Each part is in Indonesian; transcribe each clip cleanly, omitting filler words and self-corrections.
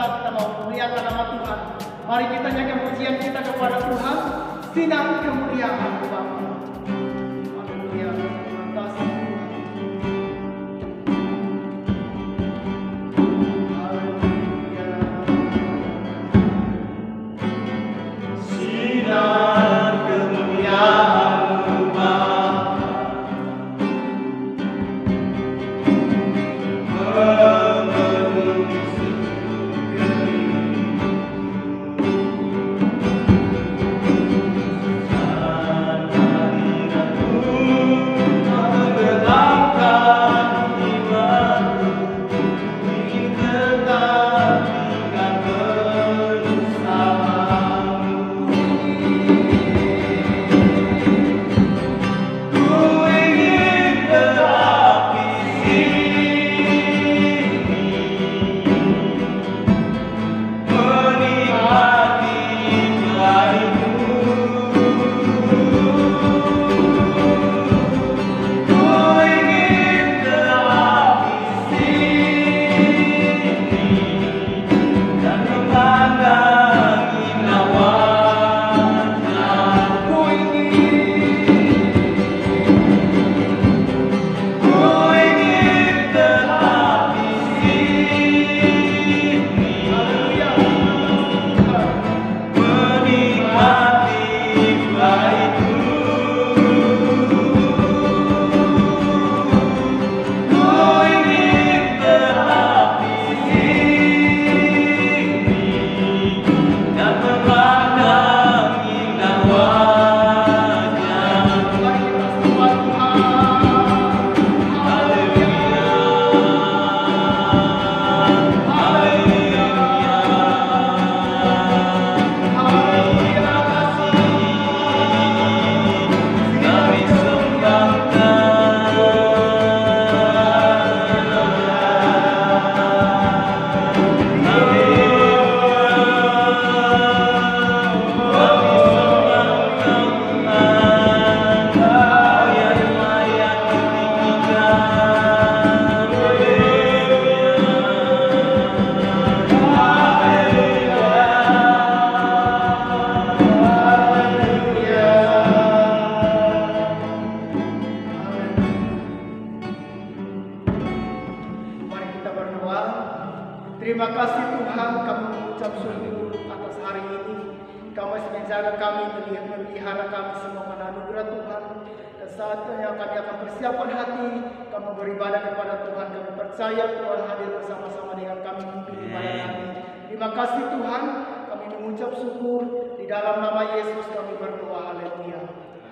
kita mau memuliakan nama Tuhan. Mari kita nyanyikan pujian kita kepada Tuhan. Sinar kemuliaan Bapa. Haleluya. Terima kasih Tuhan. Haleluya. Sinar kemuliaan Bapa. Terima kasih Tuhan, kami mengucap syukur atas hari ini. Kau masih menjaga kami, memelihara kami semua karena anugerah Tuhan. Dan saatnya kami akan persiapkan hati, kami beribadah kepada Tuhan. Kami percaya Tuhan hadir bersama-sama dengan kami untuk ibadah kami. Terima kasih Tuhan, kami mengucap syukur. Di dalam nama Yesus kami berdoa, haleluya.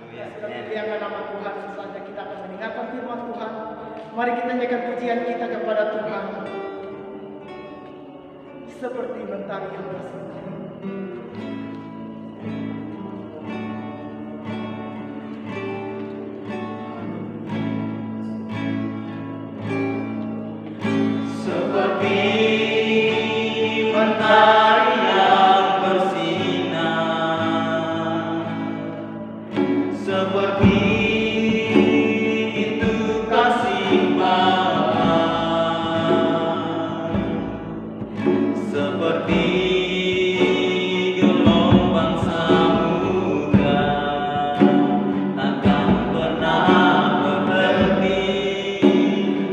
Kita muliakan nama Tuhan, saatnya kita akan mendengarkan firman Tuhan. Mari kita nyanyikan pujian kita kepada Tuhan. Seperti mentari yang bersinar. Seperti mentari yang bersinar, seperti itu kasih Bapa. Seperti gelombang samudra takkan pernah berhenti,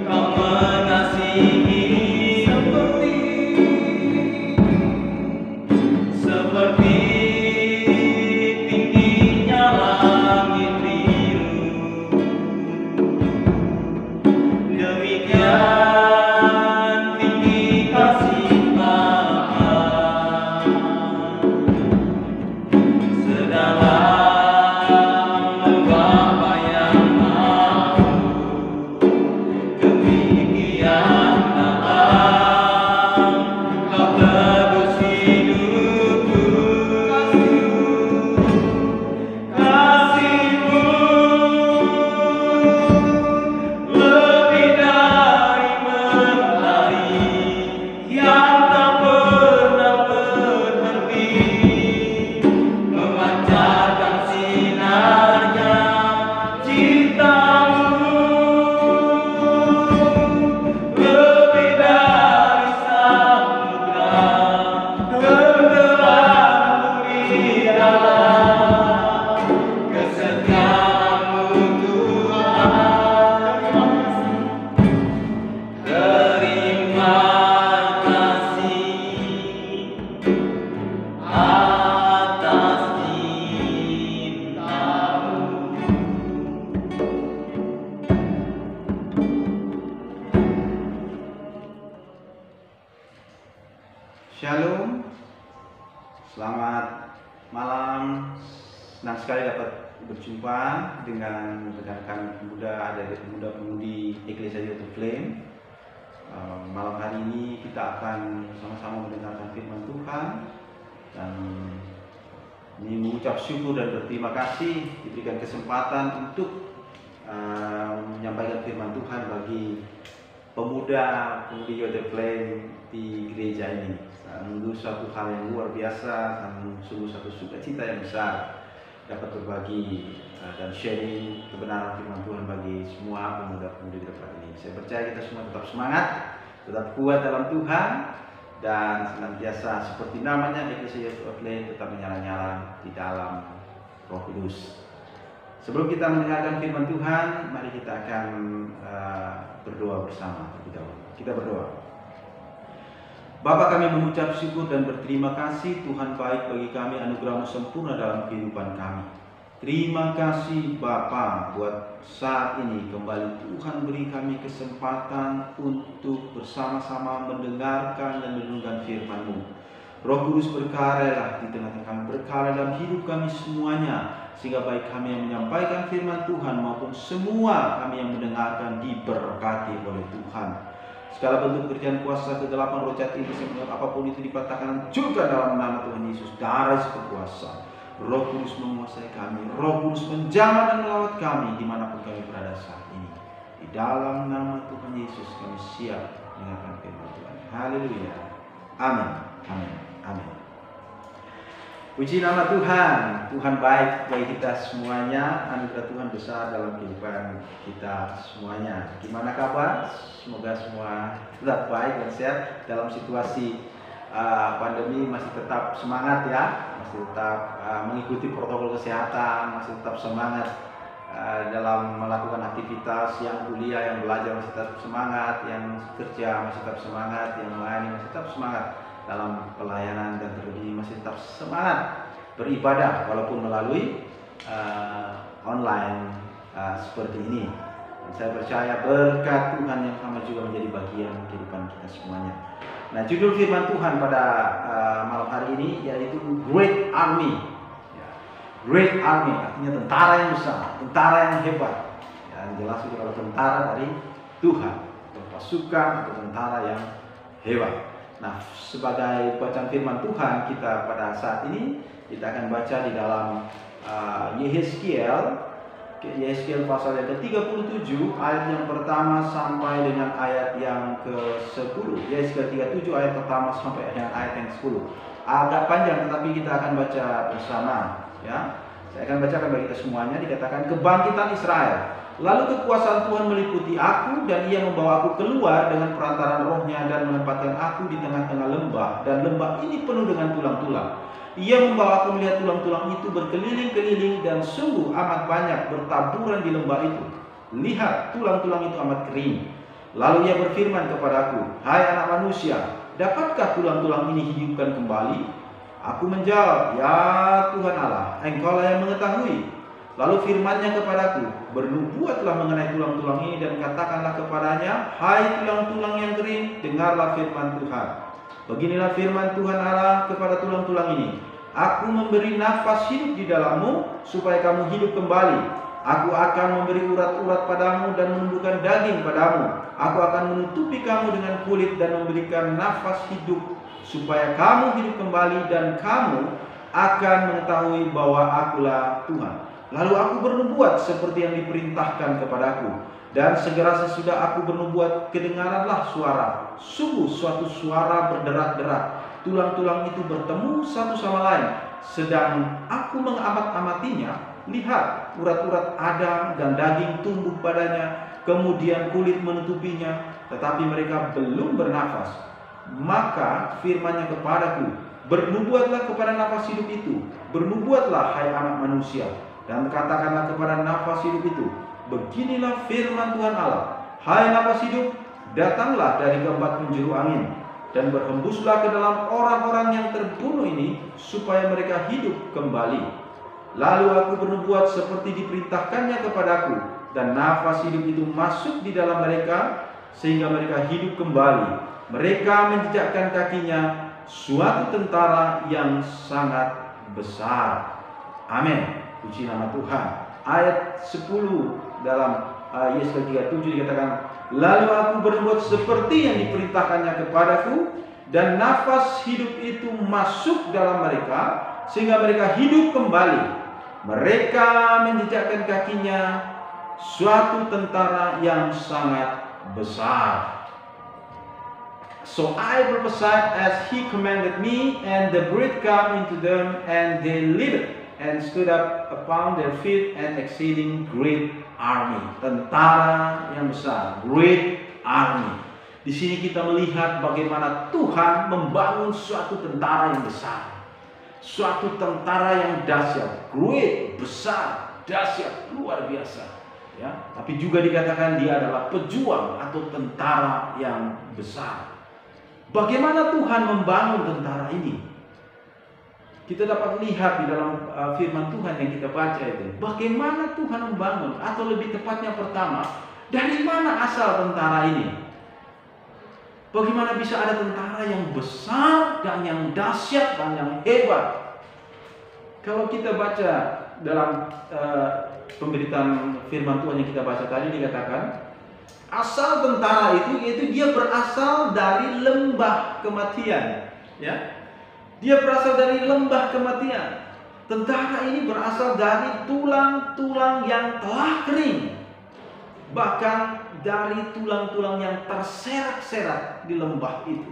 Kau mengasihi. Seperti tingginya langit biru, demikian tinggi kasih Bapa. Shalom, selamat malam. Senang sekali dapat berjumpa dengan rekan-rekan pemuda dari pemuda-pemudi Eklesia Youth Flame. Malam hari ini kita akan sama-sama mendengarkan firman Tuhan dan ini mengucap syukur dan berterima kasih diberikan kesempatan untuk menyampaikan firman Tuhan bagi pemuda-pemudi Youth Flame di gereja ini. Sungguh suatu hal yang luar biasa dan sungguh satu sukacita yang besar dapat berbagi dan sharing kebenaran firman Tuhan bagi semua pemuda-pemudi di tempat ini. Saya percaya kita semua tetap semangat, tetap kuat dalam Tuhan, dan senantiasa seperti namanya Eklesia Youth Flame tetap menyala-nyala di dalam Roh Kudus. Sebelum kita mendengarkan firman Tuhan, mari kita akan berdoa bersama terlebih dahulu. Kita berdoa. Bapa, kami mengucap syukur dan berterima kasih Tuhan baik bagi kami, anugerah-Mu sempurna dalam kehidupan kami. Terima kasih Bapa buat saat ini kembali Tuhan beri kami kesempatan untuk bersama-sama mendengarkan dan merenungkan firman-Mu. Roh Kudus berkaryalah di tengah-tengah kami, berkarya dalam hidup kami semuanya, sehingga baik kami yang menyampaikan firman Tuhan maupun semua kami yang mendengarkan diberkati oleh Tuhan. Segala bentuk pekerjaan kuasa kegelapan roh jahat iblis yang apapun itu dipatahkan juga dalam nama Tuhan Yesus. Darah Yesus berkuasa. Roh Kudus menguasai kami. Roh Kudus menjamah dan melawat kami dimanapun kami berada saat ini. Di dalam nama Tuhan Yesus kami siap mendengarkan firman Tuhan. Haleluya. Amin. Amin. Amin. Puji nama Tuhan. Tuhan baik bagi kita semuanya. Anugerah Tuhan besar dalam kehidupan kita semuanya. Gimana kabar? Semoga semua tetap baik dan sehat dalam situasi pandemi, masih tetap semangat ya, masih tetap mengikuti protokol kesehatan, masih tetap semangat dalam melakukan aktivitas, yang kuliah, yang belajar masih tetap semangat, yang kerja masih tetap semangat, yang melayani masih tetap semangat dalam pelayanan, dan terlebih masih tetap semangat beribadah walaupun melalui online seperti ini. Dan saya percaya berkat Tuhan yang sama juga menjadi bagian kehidupan kita semuanya. Nah, judul firman Tuhan pada malam hari ini yaitu Great Army. Great Army artinya tentara yang besar, tentara yang hebat. Dan jelas itu kalau tentara dari Tuhan, atau pasukan atau tentara yang hebat. Nah, sebagai bacaan firman Tuhan kita pada saat ini, kita akan baca di dalam Yehezkiel pasal yang ke-37 ayat yang pertama sampai dengan ayat yang ke-10. Yehezkiel 37 ayat pertama sampai dengan ayat yang ke-10. Agak panjang tetapi kita akan baca bersama ya. Saya akan bacakan bagi kita semuanya. Dikatakan, kebangkitan Israel. Lalu kekuasaan Tuhan meliputi aku, dan ia membawa aku keluar dengan perantaran rohnya dan menempatkan aku di tengah-tengah lembah, dan lembah ini penuh dengan tulang-tulang. Ia membawa aku melihat tulang-tulang itu berkeliling-keliling, dan sungguh amat banyak bertaburan di lembah itu. Lihat, tulang-tulang itu amat kering. Lalu ia berfirman kepadaku, hai anak manusia, dapatkah tulang-tulang ini hidupkan kembali? Aku menjawab, ya Tuhan Allah, Engkaulah yang mengetahui. Lalu firman-Nya kepadaku, bernubuatlah mengenai tulang-tulang ini dan katakanlah kepadanya, hai tulang-tulang yang kering, dengarlah firman Tuhan. Beginilah firman Tuhan Allah kepada tulang-tulang ini, aku memberi nafas hidup di dalammu supaya kamu hidup kembali. Aku akan memberi urat-urat padamu dan menumbuhkan daging padamu. Aku akan menutupi kamu dengan kulit dan memberikan nafas hidup supaya kamu hidup kembali, dan kamu akan mengetahui bahwa akulah Tuhan. Lalu aku bernubuat seperti yang diperintahkan kepadaku, dan segera sesudah aku bernubuat, kedengaranlah suara, sungguh suatu suara berderak-derak. Tulang-tulang itu bertemu satu sama lain, sedang aku mengamat-amatinya. Lihat, urat-urat ada dan daging tumbuh padanya, kemudian kulit menutupinya, tetapi mereka belum bernafas. Maka firman-Nya kepadaku, bernubuatlah kepada nafas hidup itu, bernubuatlah hai anak manusia, dan katakanlah kepada nafas hidup itu, beginilah firman Tuhan Allah, hai nafas hidup, datanglah dari keempat penjuru angin, dan berhembuslah ke dalam orang-orang yang terbunuh ini, supaya mereka hidup kembali. Lalu aku bernubuat seperti diperintahkannya kepadaku, dan nafas hidup itu masuk di dalam mereka, sehingga mereka hidup kembali. Mereka menjejakkan kakinya suatu tentara yang sangat besar. Amin. Puji nama Tuhan. Ayat 10 dalam Yesaya 37 dikatakan, lalu aku berbuat seperti yang diperintahkannya kepadaku, dan nafas hidup itu masuk dalam mereka, sehingga mereka hidup kembali. Mereka menjejakkan kakinya suatu tentara yang sangat besar. So I prophesied as he commanded me, and the breath came into them, and they lived and stood up upon their feet, an exceeding great army. Tentara yang besar, great army. Di sini kita melihat bagaimana Tuhan membangun suatu tentara yang besar, suatu tentara yang dahsyat, great, besar, dahsyat, luar biasa. Ya, tapi juga dikatakan dia adalah pejuang atau tentara yang besar. Bagaimana Tuhan membangun tentara ini? Kita dapat lihat di dalam firman Tuhan yang kita baca itu, bagaimana Tuhan membangun, atau lebih tepatnya pertama, dari mana asal tentara ini? Bagaimana bisa ada tentara yang besar dan yang dahsyat dan yang hebat? Kalau kita baca dalam pemberitaan firman Tuhan yang kita baca tadi, dikatakan asal tentara itu, yaitu dia berasal dari lembah kematian, ya. Dia berasal dari lembah kematian. Tentara ini berasal dari tulang-tulang yang telah kering, bahkan dari tulang-tulang yang terserak-serak di lembah itu.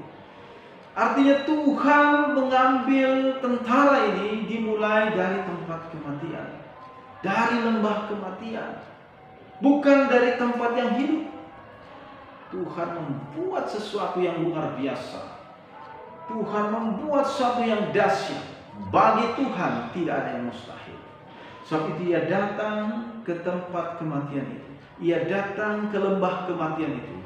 Artinya Tuhan mengambil tentara ini dimulai dari tempat kematian, dari lembah kematian, bukan dari tempat yang hidup. Tuhan membuat sesuatu yang luar biasa. Tuhan membuat sesuatu yang dahsyat. Bagi Tuhan tidak ada yang mustahil. Sebab itu ia datang ke tempat kematian itu. Ia datang ke lembah kematian itu,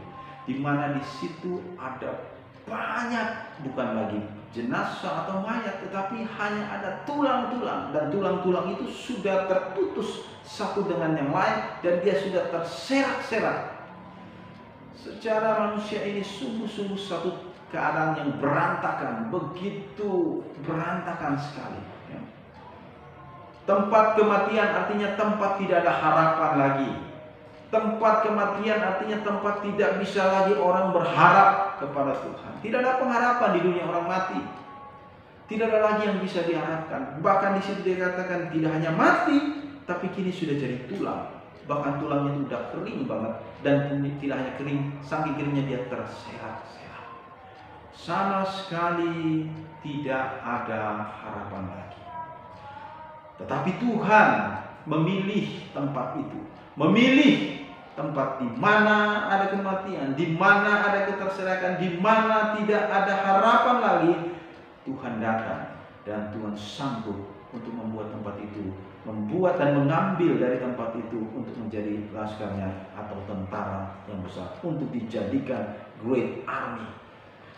di mana di situ ada banyak, bukan lagi jenazah atau mayat, tetapi hanya ada tulang-tulang, dan tulang-tulang itu sudah terputus satu dengan yang lain, dan dia sudah terserak-serak. Secara manusia ini sungguh-sungguh satu keadaan yang berantakan, begitu berantakan sekali. Ya. Tempat kematian artinya tempat tidak ada harapan lagi. Tempat kematian artinya tempat tidak bisa lagi orang berharap kepada Tuhan. Tidak ada pengharapan di dunia orang mati. Tidak ada lagi yang bisa diharapkan. Bahkan di situ dikatakan tidak hanya mati, tapi kini sudah jadi tulang. Bahkan tulangnya itu sudah kering banget, dan tidak hanya kering, saking keringnya dia terserak-serak. Sama sekali tidak ada harapan lagi. Tetapi Tuhan memilih tempat itu, memilih tempat di mana ada kematian, di mana ada keterserakan, di mana tidak ada harapan lagi. Tuhan datang dan Tuhan sanggup untuk membuat tempat itu, membuat dan mengambil dari tempat itu untuk menjadi laskarnya atau tentara yang besar, untuk dijadikan great army.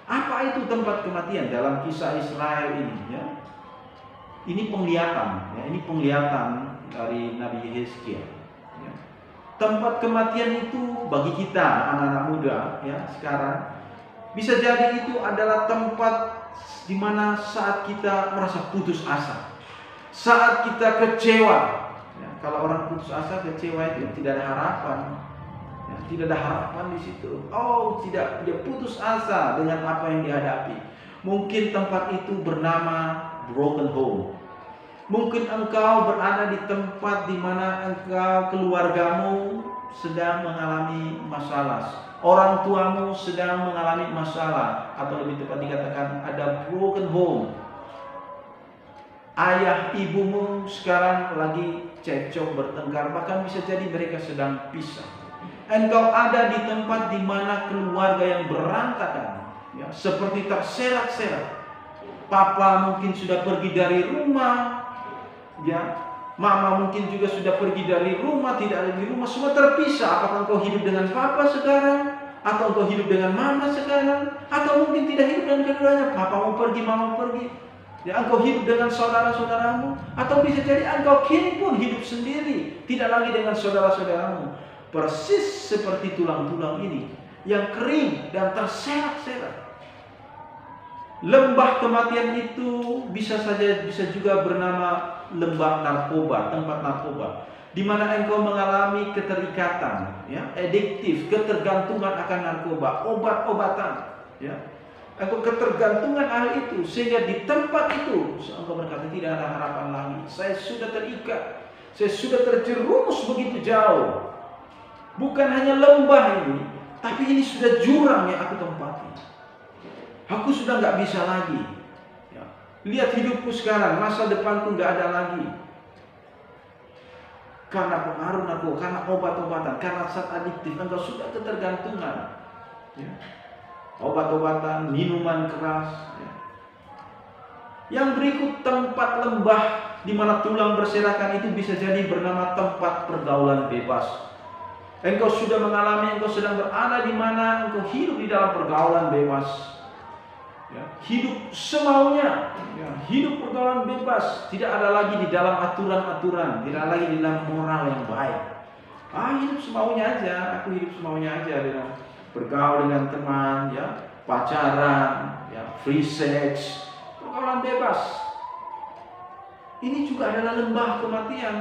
Apa itu tempat kematian dalam kisah Israel ini? Ya? Ini penglihatan, ya, ini penglihatan dari Nabi Yehezkiel. Ya. Tempat kematian itu bagi kita anak-anak muda, ya, sekarang bisa jadi itu adalah tempat di mana saat kita merasa putus asa, saat kita kecewa. Ya, kalau orang putus asa, kecewa itu tidak ada harapan. Ya, tidak ada harapan di situ. Oh, tidak, dia putus asa dengan apa yang dihadapi. Mungkin tempat itu bernama broken home. Mungkin engkau berada di tempat di mana engkau, keluargamu sedang mengalami masalah. Orang tuamu sedang mengalami masalah, atau lebih tepat dikatakan ada broken home. Ayah ibumu sekarang lagi cekcok, bertengkar, bahkan bisa jadi mereka sedang pisah. Engkau ada di tempat di mana keluarga yang berantakan, ya, seperti terserak-serak. Papa mungkin sudah pergi dari rumah, ya, mama mungkin juga sudah pergi dari rumah, tidak ada di rumah, semua terpisah. Apakah engkau hidup dengan papa sekarang, atau engkau hidup dengan mama sekarang, atau mungkin tidak hidup dengan keduanya? Papa mau pergi, mama mau pergi. Ya, engkau hidup dengan saudara-saudaramu, atau bisa jadi engkau kini pun hidup sendiri, tidak lagi dengan saudara-saudaramu. Persis seperti tulang-tulang ini yang kering dan terserak-serak. Lembah kematian itu bisa juga bernama lembah narkoba, tempat narkoba, di mana engkau mengalami keterikatan, ya, adiktif, ketergantungan akan narkoba, obat-obatan, ya. Engkau ketergantungan hal itu, sehingga di tempat itu engkau berkata tidak ada harapan lagi. Saya sudah terikat, saya sudah terjerumus begitu jauh. Bukan hanya lembah ini, tapi ini sudah jurang yang aku tempati. Aku sudah nggak bisa lagi. Ya. Lihat hidupku sekarang, masa depanku nggak ada lagi. Karena pengaruh narkoba, karena obat-obatan, karena zat adiktif, engkau sudah ketergantungan. Ya. Obat-obatan, minuman keras. Ya. Yang berikut tempat lembah di mana tulang berserakan itu bisa jadi bernama tempat pergaulan bebas. Engkau sudah mengalami, engkau sedang berada di mana engkau hidup di dalam pergaulan bebas. Ya, hidup semaunya, ya, hidup pergaulan bebas, tidak ada lagi di dalam aturan-aturan, tidak lagi di dalam moral yang baik. Hidup semaunya aja, aku hidup semaunya aja dengan bergaul dengan teman, ya, pacaran, ya, free sex, pergaulan bebas. Ini juga adalah lembah kematian.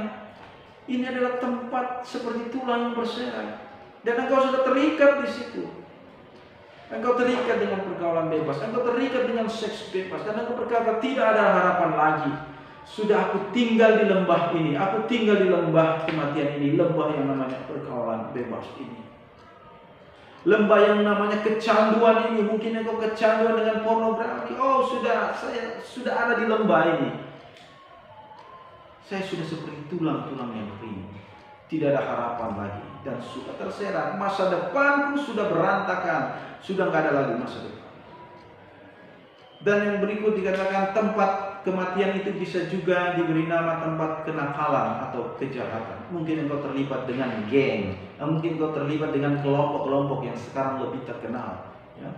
Ini adalah tempat seperti tulang yang berserak, dan engkau sudah terikat di situ. Engkau terikat dengan pergaulan bebas, engkau terikat dengan seks bebas, dan engkau berkata tidak ada harapan lagi. Sudah aku tinggal di lembah ini, aku tinggal di lembah kematian ini, lembah yang namanya pergaulan bebas ini. Lembah yang namanya kecanduan ini, mungkin engkau kecanduan dengan pornografi. Saya sudah ada di lembah ini. Saya sudah seperti tulang-tulang yang kering. Tidak ada harapan lagi dan sudah terserak. Masa depanku sudah berantakan, sudah nggak ada lagi masa depan. Dan yang berikut dikatakan tempat kematian itu bisa juga diberi nama tempat kenakalan atau kejahatan. Mungkin engkau terlibat dengan geng, mungkin engkau terlibat dengan kelompok-kelompok yang sekarang lebih terkenal. Ya.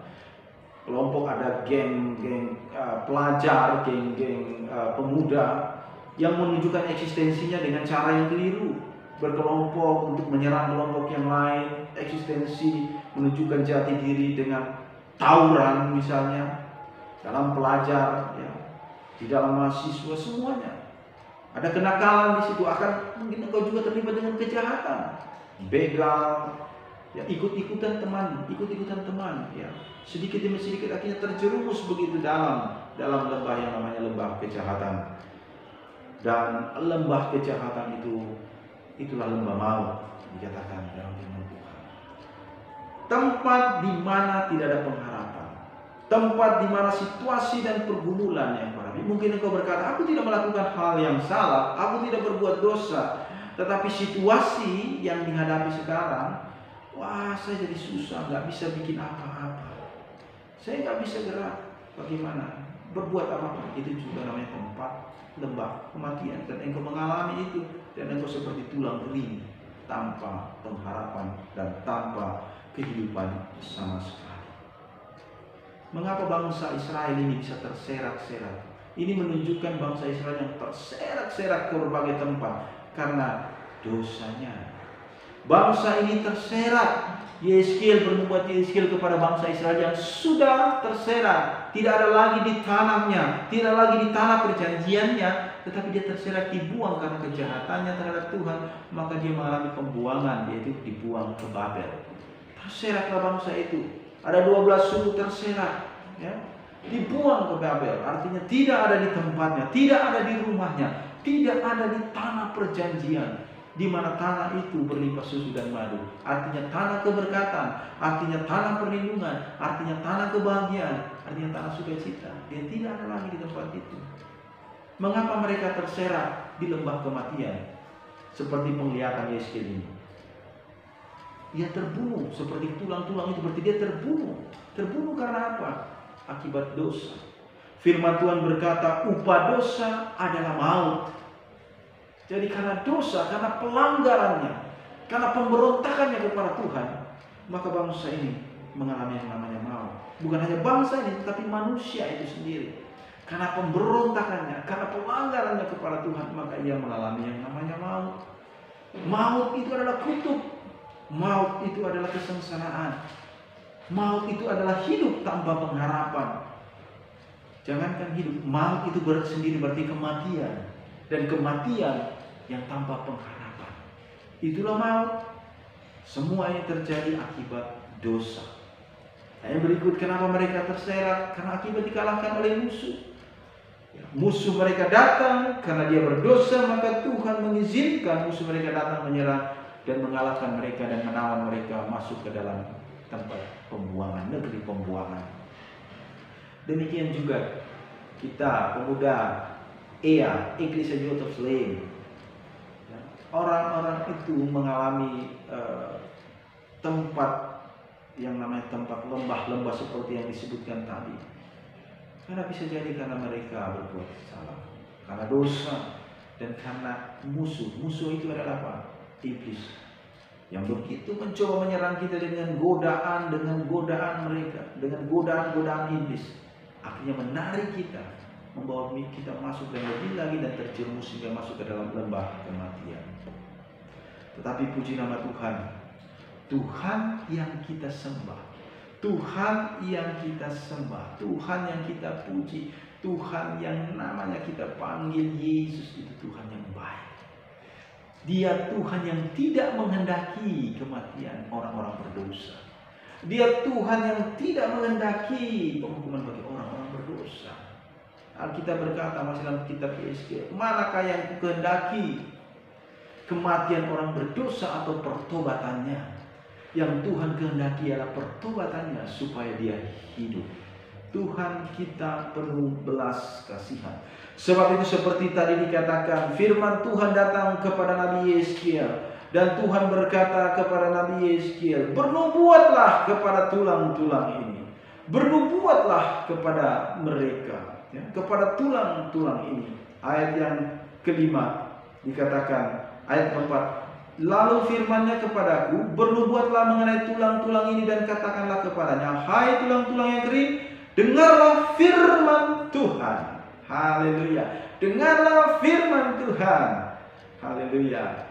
Kelompok ada geng-geng pelajar, geng-geng pemuda yang menunjukkan eksistensinya dengan cara yang keliru. Berkelompok untuk menyerang kelompok yang lain, eksistensi menunjukkan jati diri dengan tawuran misalnya, dalam pelajar, ya, di dalam mahasiswa, semuanya. Ada kenakalan di situ, mungkin engkau juga terlibat dengan kejahatan, begal, ya, ikut-ikutan teman, ya, sedikit demi sedikit akhirnya terjerumus begitu dalam lembah yang namanya lembah kejahatan. Dan lembah kejahatan itulah lembah maut, dikatakan dalam firman Tuhan. Tempat di mana tidak ada pengharapan, tempat di mana situasi dan pergumulan yang parah. Mungkin engkau berkata, aku tidak melakukan hal yang salah, aku tidak berbuat dosa, tetapi situasi yang dihadapi sekarang, saya jadi susah, nggak bisa bikin apa-apa, saya nggak bisa gerak, bagaimana? Berbuat apa-apa, itu juga namanya tempat lembah kematian. Dan engkau mengalami itu, dan engkau seperti tulang kering, tanpa pengharapan dan tanpa kehidupan sama sekali. Mengapa bangsa Israel ini bisa terserak-serak? Ini menunjukkan bangsa Israel yang terserak-serak ke berbagai tempat karena dosanya. Bangsa ini terserak. Yeskel bernubuat Yeskel kepada bangsa Israel yang sudah terserak, tidak ada lagi di tanahnya, tidak lagi di tanah perjanjiannya, tetapi dia terserak, dibuang karena kejahatannya terhadap Tuhan. Maka dia mengalami pembuangan, yaitu dibuang ke Babel. Terseraklah bangsa itu. Ada 12 suku terserak, ya, dibuang ke Babel. Artinya tidak ada di tempatnya, tidak ada di rumahnya, tidak ada di tanah perjanjian, di mana tanah itu berlimpah susu dan madu. Artinya tanah keberkatan, artinya tanah perlindungan, artinya tanah kebahagiaan, artinya tanah sukacita. Dia tidak ada lagi di tempat itu. Mengapa mereka terserak di lembah kematian? Seperti penglihatan Yeskel ini. Dia terbunuh seperti tulang-tulang itu, berarti dia terbunuh. Terbunuh karena apa? Akibat dosa. Firman Tuhan berkata, upah dosa adalah maut. Jadi karena dosa, karena pelanggarannya, karena pemberontakannya kepada Tuhan, maka bangsa ini mengalami yang namanya maut. Bukan hanya bangsa ini, tetapi manusia itu sendiri. Karena pemberontakannya, karena pelanggarannya kepada Tuhan, maka ia mengalami yang namanya maut. Maut itu adalah kutuk. Maut itu adalah kesengsaraan. Maut itu adalah hidup tanpa pengharapan. Jangankan hidup, maut itu sendiri berarti kematian. Dan kematian yang tanpa pengharapan. Itulah maut. Semua yang terjadi akibat dosa. Nah, yang berikut, kenapa mereka terserak? Karena akibat dikalahkan oleh musuh. Musuh mereka datang karena dia berdosa, maka Tuhan mengizinkan musuh mereka datang menyerang dan mengalahkan mereka dan menawan mereka masuk ke dalam tempat pembuangan, negeri pembuangan. Demikian juga kita, pemuda EA, Iglesia Youth of Flame, orang-orang itu mengalami tempat yang namanya tempat lembah-lembah seperti yang disebutkan tadi. Karena bisa jadi karena mereka berbuat salah, karena dosa, dan karena musuh. Musuh itu adalah apa? Iblis. Yang begitu mencoba menyerang kita dengan godaan mereka, dengan godaan iblis. Akhirnya menarik kita, membawa kita masuk dan lebih lagi dan terjerumus hingga masuk ke dalam lembah kematian. Tetapi puji nama Tuhan, Tuhan yang kita sembah, Tuhan yang kita sembah, Tuhan yang kita puji, Tuhan yang namanya kita panggil Yesus, itu Tuhan yang baik. Dia Tuhan yang tidak menghendaki kematian orang-orang berdosa. Dia Tuhan yang tidak menghendaki penghukuman bagi orang-orang berdosa. Alkitab berkata masih dalam kitab Yeskiel, manakah yang kehendaki kematian orang berdosa atau pertobatannya? Yang Tuhan kehendaki adalah pertobatannya supaya dia hidup. Tuhan kita penuh belas kasihan. Sebab itu seperti tadi dikatakan, firman Tuhan datang kepada Nabi Yeskiel, dan Tuhan berkata kepada Nabi Yeskiel, bernubuatlah kepada tulang-tulang ini, bernubuatlah kepada mereka, ya, kepada tulang-tulang ini. Ayat yang kelima dikatakan, ayat keempat, lalu firman-Nya kepadaku, bernubuatlah mengenai tulang-tulang ini dan katakanlah kepadanya, hai tulang-tulang yang kering, dengarlah firman Tuhan. Haleluya. Dengarlah firman Tuhan. Haleluya.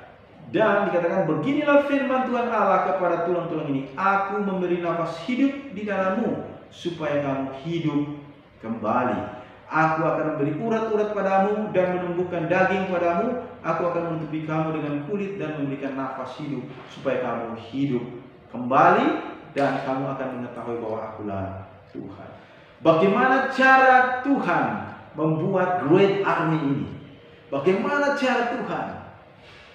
Dan dikatakan, beginilah firman Tuhan Allah kepada tulang-tulang ini, aku memberi nafas hidup di dalammu supaya kamu hidup kembali. Aku akan memberi urat-urat padamu dan menumbuhkan daging padamu. Aku akan menutupi kamu dengan kulit dan memberikan nafas hidup supaya kamu hidup kembali, dan kamu akan mengetahui bahwa akulah Tuhan. Bagaimana cara Tuhan membuat great army ini? Bagaimana cara Tuhan?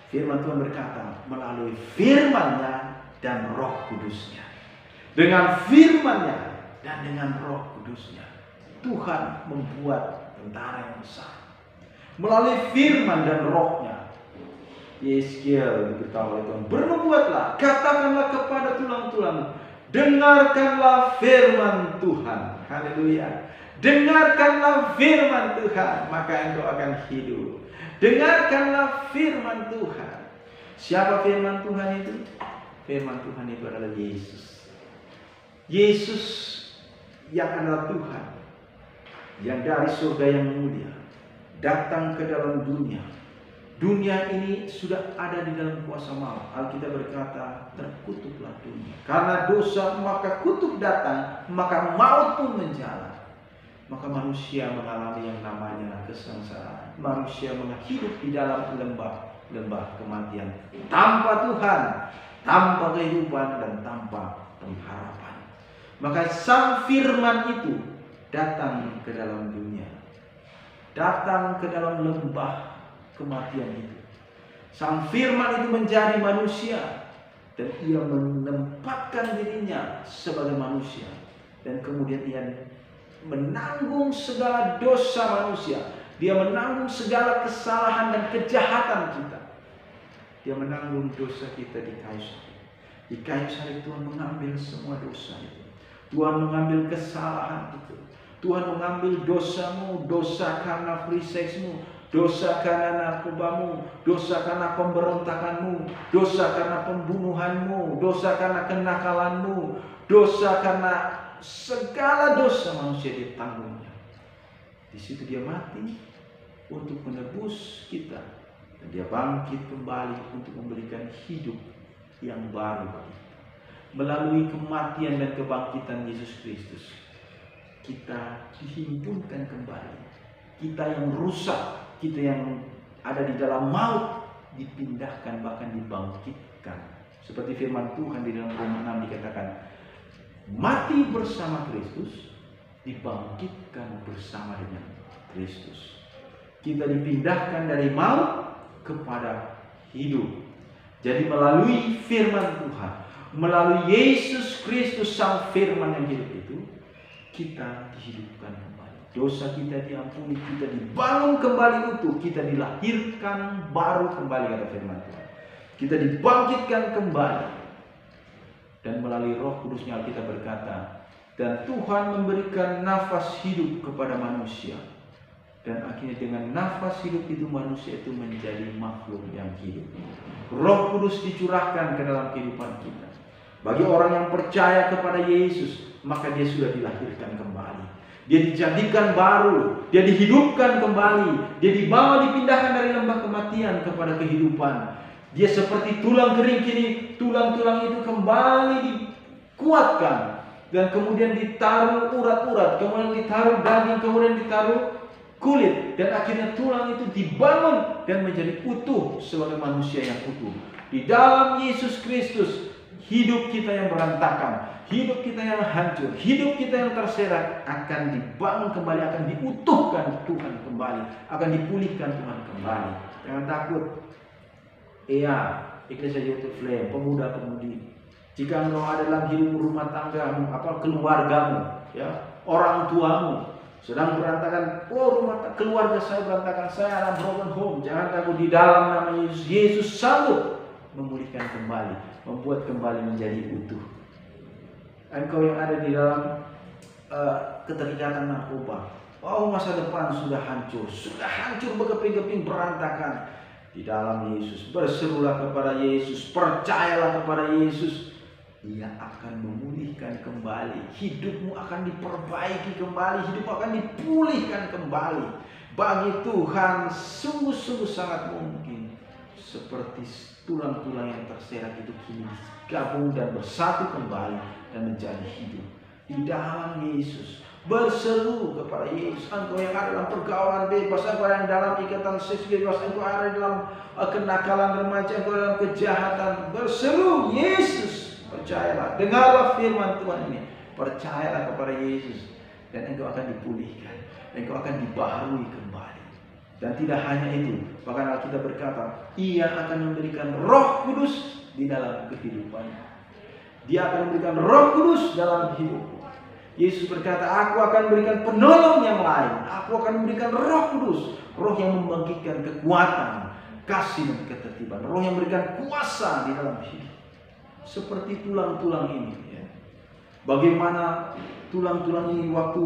Firman Tuhan berkata, melalui firman-Nya dan Roh Kudus-Nya. Dengan firman-Nya dan dengan Roh Kudus-Nya, Tuhan membuat tentara yang besar. Melalui firman dan Roh-Nya. Yeskiel diberitahu oleh Tuhan, bernubuatlah, katakanlah kepada tulang-tulang, dengarkanlah firman Tuhan. Haleluya. Dengarkanlah firman Tuhan, maka engkau akan hidup. Dengarkanlah firman Tuhan. Siapa firman Tuhan itu? Firman Tuhan itu adalah Yesus. Yesus yang adalah Tuhan, yang dari surga yang mulia datang ke dalam dunia. Dunia ini sudah ada di dalam kuasa maut. Alkitab berkata, terkutuklah dunia. Karena dosa maka kutuk datang, maka maut pun menjala. Maka manusia mengalami yang namanya kesengsaraan. Manusia hidup di dalam lembah kematian, tanpa Tuhan, tanpa kehidupan, dan tanpa pengharapan. Maka sang firman itu datang ke dalam dunia, datang ke dalam lembah kematian itu. Sang firman itu menjadi manusia, dan ia menempatkan dirinya sebagai manusia, dan kemudian ia menanggung segala dosa manusia. Dia menanggung segala kesalahan dan kejahatan kita. Dia menanggung dosa kita di kayu salib. Di kayu salib Tuhan mengambil semua dosa itu. Tuhan mengambil kesalahan itu. Tuhan mengambil dosamu, dosa karena free sexmu, dosa karena narkobamu, dosa karena pemberontakanmu, dosa karena pembunuhanmu, dosa karena kenakalanmu, dosa karena segala dosa manusia ditanggungnya. Di situ dia mati untuk menebus kita, dan dia bangkit kembali untuk memberikan hidup yang baru bagi kita. Melalui kematian dan kebangkitan Yesus Kristus, kita dihimpunkan kembali. Kita yang rusak, kita yang ada di dalam maut, dipindahkan bahkan dibangkitkan. Seperti firman Tuhan di dalam Roma 6 dikatakan, mati bersama Kristus, dibangkitkan bersama dengan Kristus. Kita dipindahkan dari maut kepada hidup. Jadi melalui firman Tuhan, melalui Yesus Kristus sang firman yang hidup itu, kita dihidupkan kembali. Dosa kita diampuni, kita dibangun kembali utuh, kita dilahirkan baru kembali, kata firman Tuhan. Kita dibangkitkan kembali. Dan melalui Roh Kudusnya kita berkata, dan Tuhan memberikan nafas hidup kepada manusia. Dan akhirnya dengan nafas hidup itu manusia itu menjadi makhluk yang hidup. Roh Kudus dicurahkan ke dalam kehidupan kita. Bagi orang yang percaya kepada Yesus, maka dia sudah dilahirkan kembali. Dia dijadikan baru, dia dihidupkan kembali, dia dibawa dipindahkan dari lembah kematian kepada kehidupan. Dia seperti tulang kering, kini tulang-tulang itu kembali dikuatkan dan kemudian ditaruh urat-urat, kemudian ditaruh daging, kemudian ditaruh kulit, dan akhirnya tulang itu dibangun dan menjadi utuh sebagai manusia yang utuh. Di dalam Yesus Kristus, hidup kita yang berantakan, hidup kita yang hancur, hidup kita yang terserak akan dibangun kembali, akan diutuhkan Tuhan kembali, akan dipulihkan Tuhan kembali. Jangan takut. Iya, Iglesia Youth Flame, pemuda-pemudi. Jika engkau ada dalam hidup rumah tanggamu, keluargamu, ya, orang tuamu sedang berantakan, keluarga saya berantakan, saya anak broken home, jangan takut. Di dalam nama Yesus, Yesus sanggup memulihkan kembali, membuat kembali menjadi utuh. Engkau yang ada di dalam keterikatan narkoba, masa depan sudah hancur berkeping-keping, berantakan. Di dalam Yesus, berserulah kepada Yesus, percayalah kepada Yesus. Ia akan memulihkan kembali, hidupmu akan diperbaiki kembali, hidupmu akan dipulihkan kembali. Bagi Tuhan sungguh-sungguh sangat mungkin. Seperti tulang-tulang yang terserak itu kini digabung dan bersatu kembali dan menjadi hidup. Di dalam Yesus, berseru kepada Yesus. Engkau yang ada dalam pergaulan bebas, engkau yang dalam ikatan seks bebas, engkau ada dalam kenakalan remaja, engkau dalam kejahatan, berseru Yesus. Percayalah, dengarlah firman Tuhan ini. Percayalah kepada Yesus dan engkau akan dipulihkan, engkau akan dibaharui kembali. Dan tidak hanya itu, bahkan Alkitab berkata, Ia akan memberikan Roh Kudus di dalam kehidupan. Dia akan memberikan Roh Kudus dalam hidupmu. Yesus berkata, aku akan memberikan penolong yang lain. Aku akan memberikan Roh Kudus, Roh yang membangkitkan kekuatan, kasih dan ketertiban, Roh yang memberikan kuasa di dalam hidup. Seperti tulang-tulang ini, ya. Bagaimana tulang-tulang ini waktu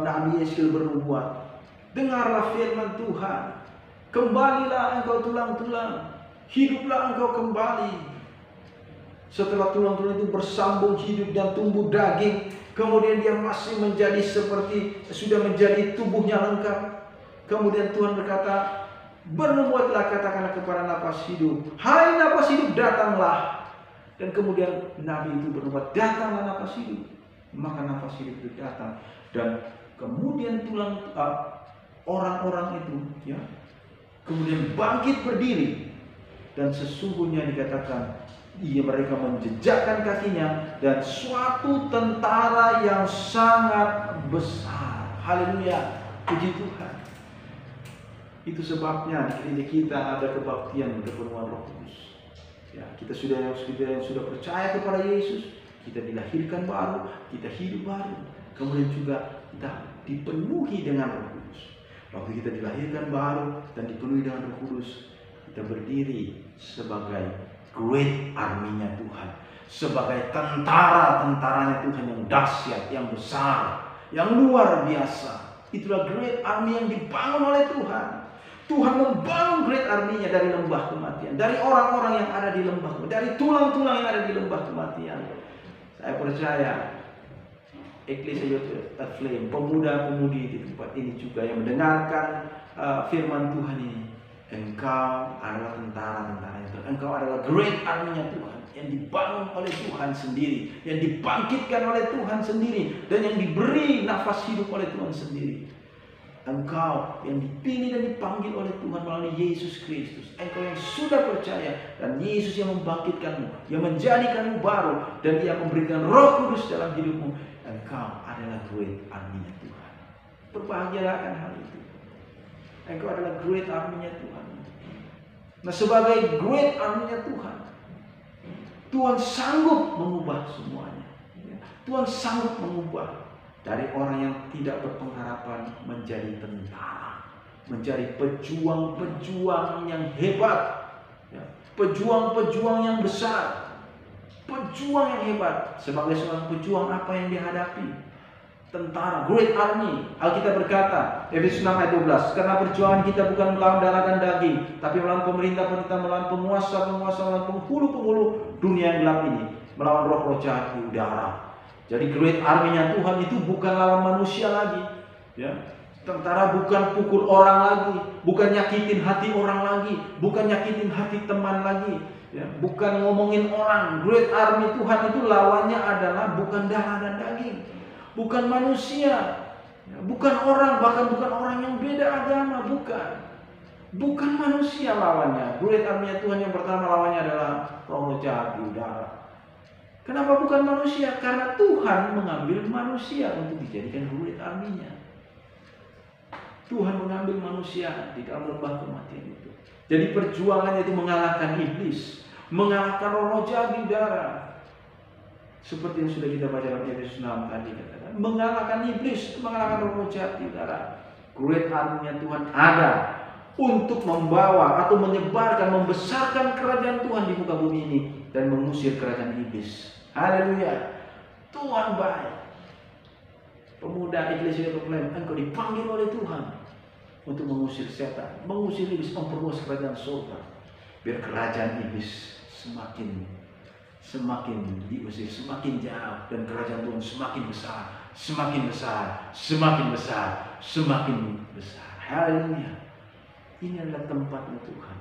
Nabi Yeskiel bernubuat. Dengarlah firman Tuhan. Kembalilah engkau tulang-tulang, hiduplah engkau kembali. Setelah tulang-tulang itu bersambung hidup dan tumbuh daging, kemudian dia masih menjadi seperti sudah menjadi tubuhnya lengkap. Kemudian Tuhan berkata, bernubuatlah, katakanlah kepada nafas hidup, hai nafas hidup, datanglah. Dan kemudian Nabi itu bernubuat, datanglah nafas hidup. Maka nafas hidup itu datang. Dan kemudian orang-orang itu, ya, kemudian bangkit berdiri. Dan sesungguhnya dikatakan, mereka menjejakkan kakinya dan suatu tentara yang sangat besar. Haleluya, puji Tuhan. Itu sebabnya di gereja kita ada kebaktian kepenuhan Roh Kudus. Ya, kita yang sudah percaya kepada Yesus, kita dilahirkan baru, kita hidup baru. Kemudian juga kita dipenuhi dengan Roh Kudus. Waktu kita dilahirkan baru dan dipenuhi dengan Roh Kudus, kita berdiri sebagai great army-nya Tuhan, sebagai tentara-tentaranya Tuhan yang dahsyat, yang besar, yang luar biasa. Itulah great army yang dibangun oleh Tuhan. Tuhan membangun great army-nya dari lembah kematian, dari orang-orang yang ada di lembah kematian, dari tulang-tulang yang ada di lembah kematian. Saya percaya Iglesia Youth Flame, pemuda-pemudi di tempat ini juga yang mendengarkan firman Tuhan ini, Engkau adalah tentara-tentaranya Tuhan. Engkau adalah great army-nya Tuhan, yang dibangun oleh Tuhan sendiri, yang dibangkitkan oleh Tuhan sendiri, dan yang diberi nafas hidup oleh Tuhan sendiri. Engkau yang dipilih dan dipanggil oleh Tuhan melalui Yesus Kristus. Engkau yang sudah percaya, dan Yesus yang membangkitkanmu, yang menjadikanmu baru, dan Dia memberikan Roh Kudus dalam hidupmu. Engkau adalah great army-nya Tuhan. Berbahagialah akan hal itu. Engkau adalah great army-nya Tuhan. Nah, sebagai great army-nya Tuhan, Tuhan sanggup mengubah semuanya. Tuhan sanggup mengubah dari orang yang tidak berpengharapan menjadi tentara, menjadi pejuang-pejuang yang hebat, pejuang-pejuang yang besar, pejuang yang hebat. Sebagai seorang pejuang, apa yang dihadapi? Tentara, great army. Alkitab berkata, Efesus 6 ayat 12, karena perjuangan kita bukan melawan darah dan daging, tapi melawan pemerintah-pemerintah, melawan penguasa-penguasa, melawan penghulu-penghulu dunia yang gelap ini, melawan roh-roh jahat di udara. Jadi great army-nya Tuhan itu bukan lawan manusia lagi, ya. Tentara bukan pukul orang lagi, bukan nyakitin hati orang lagi, bukan nyakitin hati teman lagi, ya. Bukan ngomongin orang. Great army Tuhan itu lawannya adalah bukan darah dan daging, bukan manusia, ya. Bukan orang, bahkan bukan orang yang beda agama, bukan manusia lawannya. Great army-nya Tuhan yang pertama lawannya adalah roh jahat di udara. Kenapa bukan manusia? Karena Tuhan mengambil manusia untuk dijadikan great army-nya. Tuhan mengambil manusia di dalam lembah kematian itu. Jadi perjuangannya itu mengalahkan iblis, mengalahkan roh jahat di udara. Seperti yang sudah kita baca dalam Efesus 6 tadi katakan, mengalahkan iblis, mengalahkan roh jahat di udara. Great army-nya Tuhan ada untuk membawa atau menyebarkan, membesarkan kerajaan Tuhan di muka bumi ini dan mengusir kerajaan iblis. Haleluya. Tuhan baik. Pemuda Iglesia Proclaim, engkau dipanggil oleh Tuhan untuk mengusir setan, mengusir iblis, memperluas kerajaan surga, biar kerajaan iblis semakin diusir, semakin jauh, dan kerajaan Tuhan semakin besar, semakin besar, semakin besar, semakin besar. Haleluya. Ini adalah tempatnya Tuhan.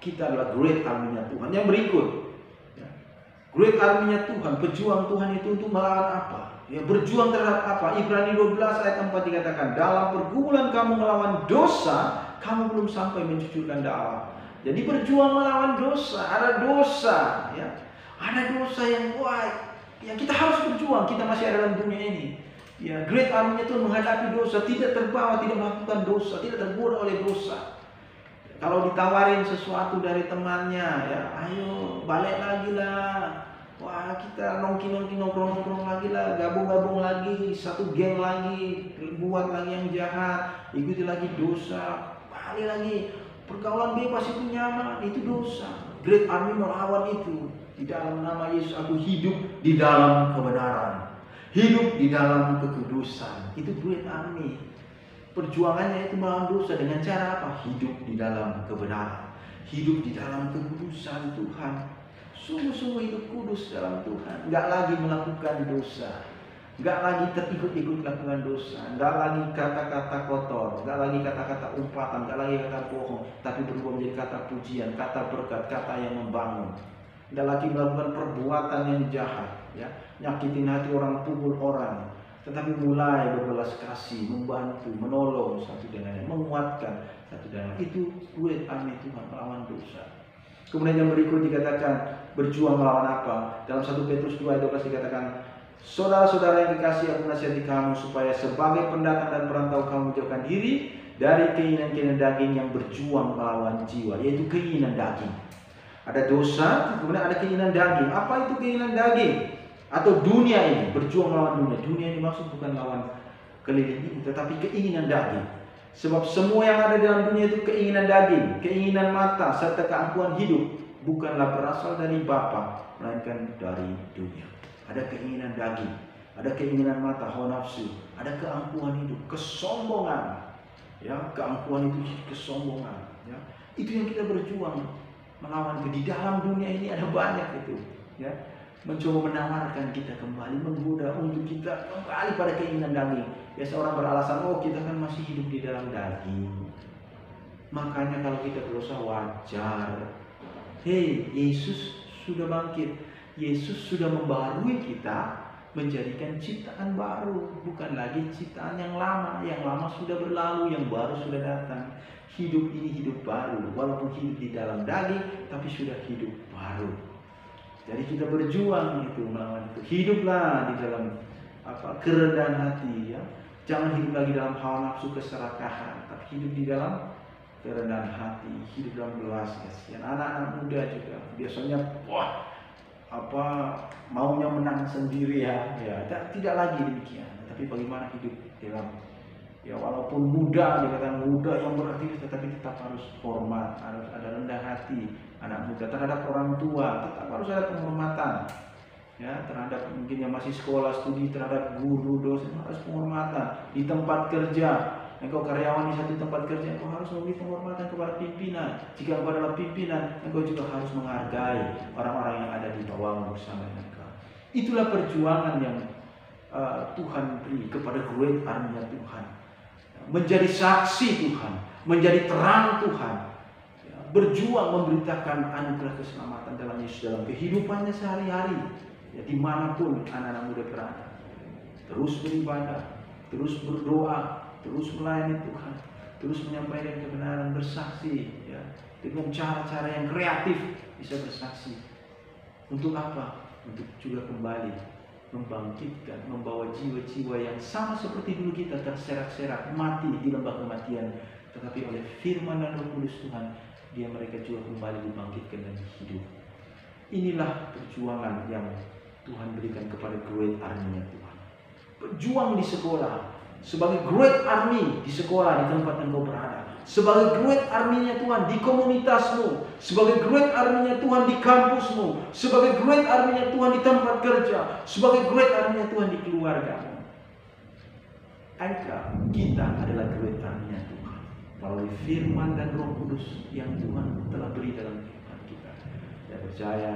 Kita adalah great army-nya Tuhan. Yang berikut, great army-nya Tuhan, pejuang Tuhan itu untuk melawan apa? Ya, berjuang terhadap apa? Ibrani 12 ayat 4 dikatakan, dalam pergumulan kamu melawan dosa, kamu belum sampai mencucurkan darah. Jadi berjuang melawan dosa, ada dosa, ya. Ada dosa yang baik. Ya, kita harus berjuang, kita masih ada dalam dunia ini. Ya, great army-nya Tuhan menghadapi dosa, tidak terbawa, tidak melakukan dosa, tidak tergoda oleh dosa. Kalau ditawarin sesuatu dari temannya, ya, ayo balik lagi lah. Wah, kita nongkrong lagi lah, gabung lagi, satu geng lagi, buat lagi yang jahat, ikuti lagi dosa, balik lagi. Pergaulan bebas itu nyaman, itu dosa. Great army melawan itu. Di dalam nama Yesus aku hidup di dalam kebenaran, hidup di dalam kekudusan. Itu great army. Perjuangannya itu melawan dosa dengan cara apa? Hidup di dalam kebenaran, hidup di dalam kekudusan Tuhan. Sungguh-sungguh hidup kudus dalam Tuhan. Enggak lagi melakukan dosa, enggak lagi terikut-ikut melakukan dosa, enggak lagi kata-kata kotor, enggak lagi kata-kata umpatan, enggak lagi kata bohong, tapi berubah menjadi kata pujian, kata berkat, kata yang membangun. Enggak lagi melakukan perbuatan yang jahat, ya, nyakitin hati orang, pukul orang, tetapi mulai berbelas kasih, membantu, menolong satu dengan yang menguatkan satu dengan yang. Itu great army Tuhan melawan dosa. Kemudian yang berikut dikatakan berjuang melawan apa? Dalam 1 Petrus 2 ayat 12 dikatakan, saudara-saudara yang dikasihi, aku nasihati kamu supaya sebagai pendatang dan perantau kamu menjauhkan diri dari keinginan-keinginan daging yang berjuang melawan jiwa, yaitu keinginan daging. Ada dosa, kemudian ada keinginan daging. Apa itu keinginan daging? Atau dunia ini, berjuang melawan dunia. Dunia ini maksud bukan lawan keliling ini, tetapi keinginan daging. Sebab semua yang ada dalam dunia itu keinginan daging, keinginan mata, serta keangkuhan hidup bukanlah berasal dari Bapa, melainkan dari dunia. Ada keinginan daging, ada keinginan mata, hawa nafsu, ada keangkuhan hidup, kesombongan. Ya, keangkuhan itu kesombongan. Ya, itu yang kita berjuang melawan. Di dalam dunia ini ada banyak itu. Ya, mencoba menawarkan kita kembali, menggoda untuk kita kembali pada keinginan daging. Ya, seorang beralasan, oh kita kan masih hidup di dalam daging. Makanya kalau kita berdosa wajar. Hei, Yesus sudah bangkit. Yesus sudah membarui kita, menjadikan ciptaan baru, bukan lagi ciptaan yang lama. Yang lama sudah berlalu, yang baru sudah datang. Hidup ini hidup baru, walaupun hidup di dalam daging, tapi sudah hidup baru. Jadi kita berjuang itu melawan itu. Hiduplah di dalam kerendahan hati, ya. Jangan hidup lagi dalam hawa nafsu keserakahan, tapi hidup di dalam kerendahan hati, hidup dalam belas kasihan. Anak-anak muda juga biasanya maunya menang sendiri, ya. Tidak lagi demikian. Tapi bagaimana hidup dalam, ya walaupun muda, dikatakan muda yang beraktivitas, tetapi tetap harus hormat, harus ada rendah hati. Anak muda terhadap orang tua tetap harus ada penghormatan, ya, terhadap mungkin yang masih sekolah studi, terhadap guru, dosen harus penghormatan. Di tempat kerja, engkau karyawan di satu tempat kerja, engkau harus memberi penghormatan kepada pimpinan. Jika engkau adalah pimpinan, engkau juga harus menghargai orang-orang yang ada di bawahmu bersama dengan engkau. Itulah perjuangan yang Tuhan beri kepada great army-nya Tuhan. Menjadi saksi Tuhan, menjadi terang Tuhan. Berjuang memberitakan anugerah keselamatan dalam Yesus dalam kehidupannya sehari-hari, ya, dimanapun anak-anak muda berada. Terus beribadah, terus berdoa, terus melayani Tuhan, terus menyampaikan kebenaran, bersaksi, ya, dengan cara-cara yang kreatif bisa bersaksi. Untuk apa? Untuk juga kembali membangkitkan, membawa jiwa-jiwa yang sama seperti dulu kita terserak-serak, mati di lembah kematian, tetapi oleh firman dan Roh Kudus Tuhan, mereka juga kembali dibangkitkan dan hidup. Inilah perjuangan yang Tuhan berikan kepada great army-nya Tuhan. Berjuang di sekolah, sebagai great army di sekolah, di tempat engkau berada. Sebagai great army-nya Tuhan di komunitasmu, sebagai great army-nya Tuhan di kampusmu, sebagai great army-nya Tuhan di tempat kerja, sebagai great army-nya Tuhan di keluargamu. Kita adalah great army-nya Tuhan melalui firman dan Roh Kudus yang Tuhan telah beri dalam kehidupan kita. Saya percaya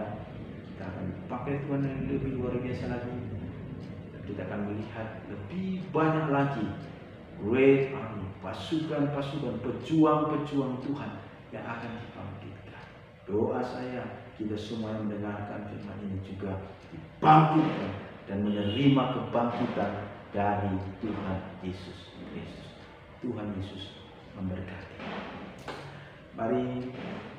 kita akan pakai Tuhan yang lebih luar biasa lagi, dan kita akan melihat lebih banyak lagi great army, pasukan-pasukan, pejuang-pejuang Tuhan yang akan dibangkitkan. Doa saya, kita semua yang mendengarkan firman ini juga dibangkitkan dan menerima kebangkitan dari Tuhan Yesus Kristus. Tuhan Yesus memberkati. Mari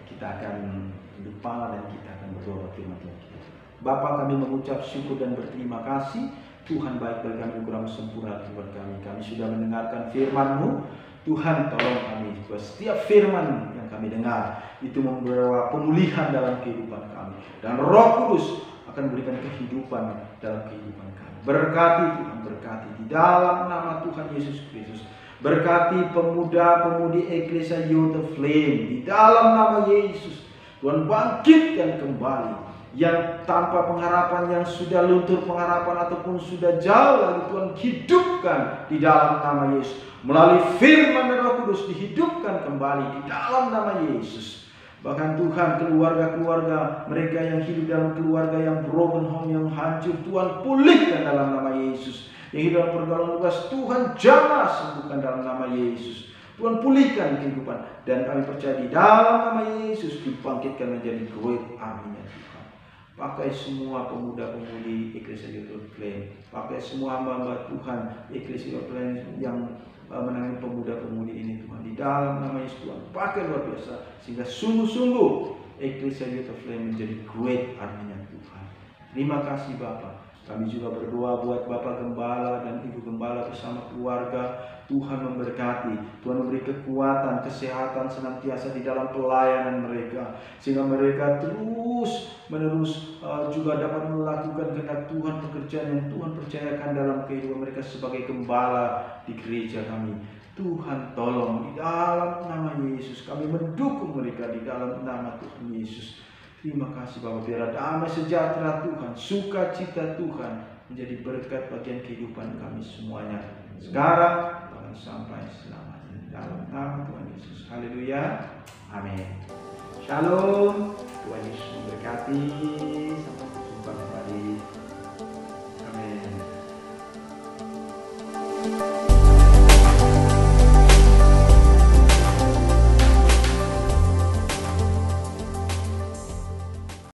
kita akan tunduk kepala dan kita akan berdoa firman Tuhan kita. Bapa, kami mengucap syukur dan berterima kasih. Tuhan baik bagi kami, kurang sempurna buat kami. Kami sudah mendengarkan firman-Mu. Tuhan tolong kami, setiap firman yang kami dengar itu membawa pemulihan dalam kehidupan kami. Dan Roh Kudus akan memberikan kehidupan dalam kehidupan kami. Berkati Tuhan, berkati di dalam nama Tuhan Yesus Kristus. Berkati pemuda-pemudi Eklesia Youth Flame di dalam nama Yesus. Tuhan bangkitkan kembali yang tanpa pengharapan, yang sudah luntur pengharapan ataupun sudah jauh lagi, Tuhan hidupkan di dalam nama Yesus. Melalui firman dan Roh Kudus dihidupkan kembali di dalam nama Yesus. Bahkan Tuhan, keluarga-keluarga mereka yang hidup dalam keluarga yang broken home, yang hancur, Tuhan pulihkan dalam nama Yesus. Yang hidup dalam pergaulan bebas, Tuhan jamah sembuhkan dalam nama Yesus. Tuhan pulihkan kehidupan, dan kami percaya di dalam nama Yesus dibangkitkan menjadi great army-nya Tuhan. Pakai semua pemuda-pemudi Eklesia Youth Flame, pakai semua hamba-hamba Tuhan Eklesia Youth Flame yang menangani pemuda-pemudi ini Tuhan, di dalam nama Yesus Tuhan pakai luar biasa, sehingga sungguh-sungguh Eklesia Youth Flame menjadi great army-nya Tuhan. Terima kasih Bapa. Kami juga berdoa buat Bapak Gembala dan Ibu Gembala bersama keluarga. Tuhan memberkati, Tuhan memberi kekuatan, kesehatan senantiasa di dalam pelayanan mereka, sehingga mereka terus menerus juga dapat melakukan kehendak Tuhan, pekerjaan yang Tuhan percayakan dalam kehidupan mereka sebagai gembala di gereja kami. Tuhan tolong, di dalam nama Yesus kami mendukung mereka di dalam nama Tuhan Yesus. Terima kasih Bapak, biar damai sejahtera Tuhan, sukacita Tuhan menjadi berkat bagian kehidupan kami semuanya sekarang bahkan sampai selamanya, dalam nama Tuhan Yesus. Haleluya, amin. Shalom, Tuhan Yesus memberkati.